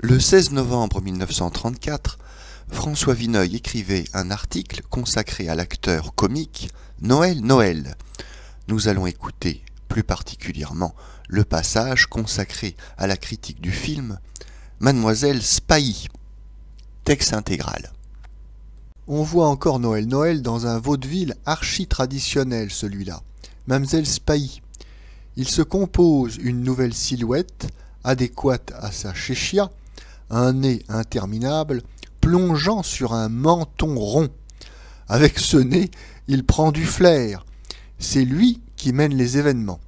Le 16 novembre 1934, François Vineuil écrivait un article consacré à l'acteur comique Noël Noël. Nous allons écouter plus particulièrement le passage consacré à la critique du film Mademoiselle Spahis. Texte intégral. On voit encore Noël Noël dans un vaudeville archi-traditionnel, celui-là. Mademoiselle Spahis. Il se compose une nouvelle silhouette, adéquate à sa chéchia, un nez interminable, plongeant sur un menton rond. Avec ce nez, il prend du flair. C'est lui qui mène les événements.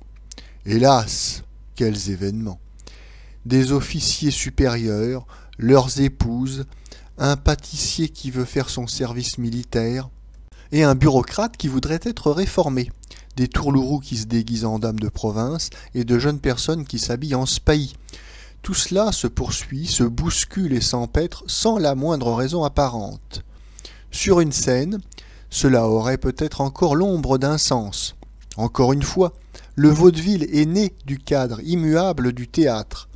Hélas, quels événements! Des officiers supérieurs, leurs épouses, un pâtissier qui veut faire son service militaire, et un bureaucrate qui voudrait être réformé, des tourlourous qui se déguisent en dames de province, et de jeunes personnes qui s'habillent en spahis. Tout cela se poursuit, se bouscule et s'empêtre sans la moindre raison apparente. Sur une scène, cela aurait peut-être encore l'ombre d'un sens. Encore une fois, le vaudeville est né du cadre immuable du théâtre.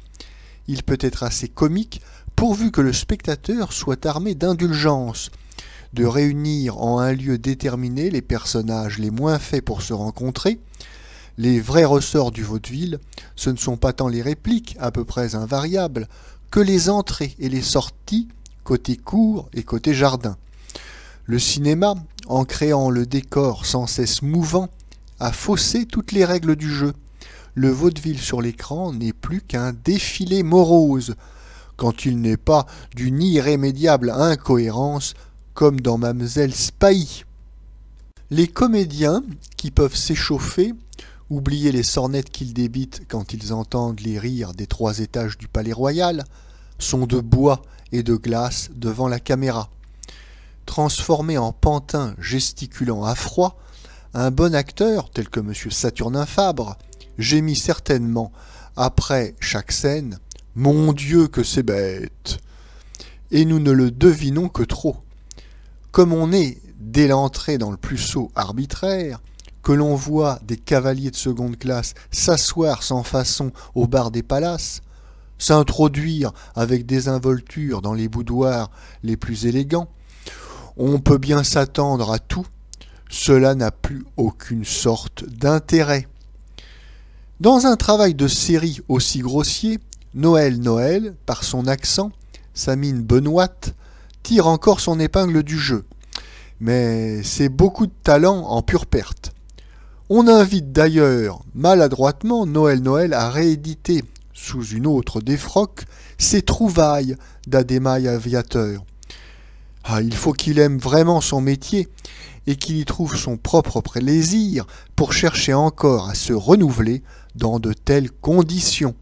Il peut être assez comique pourvu que le spectateur soit armé d'indulgence, de réunir en un lieu déterminé les personnages les moins faits pour se rencontrer. Les vrais ressorts du vaudeville, ce ne sont pas tant les répliques, à peu près invariables, que les entrées et les sorties, côté cour et côté jardin. Le cinéma, en créant le décor sans cesse mouvant, a faussé toutes les règles du jeu. Le vaudeville sur l'écran n'est plus qu'un défilé morose, quand il n'est pas d'une irrémédiable incohérence, comme dans Mademoiselle Spahis. Les comédiens, qui peuvent s'échauffer, oublier les sornettes qu'ils débitent quand ils entendent les rires des 3 étages du Palais Royal, sont de bois et de glace devant la caméra. Transformé en pantin gesticulant à froid, un bon acteur, tel que M. Saturnin Fabre, gémit certainement, après chaque scène, « Mon Dieu que c'est bête !» Et nous ne le devinons que trop. Comme on est, dès l'entrée dans le plus-sot arbitraire, que l'on voit des cavaliers de seconde classe s'asseoir sans façon au bar des palaces, s'introduire avec désinvolture dans les boudoirs les plus élégants, on peut bien s'attendre à tout, cela n'a plus aucune sorte d'intérêt. Dans un travail de série aussi grossier, Noël Noël, par son accent, sa mine benoîte, tire encore son épingle du jeu. Mais c'est beaucoup de talent en pure perte. On invite d'ailleurs maladroitement Noël Noël à rééditer, sous une autre défroque, ses trouvailles d'Adémaï Aviateur. Il faut qu'il aime vraiment son métier et qu'il y trouve son propre plaisir pour chercher encore à se renouveler dans de telles conditions.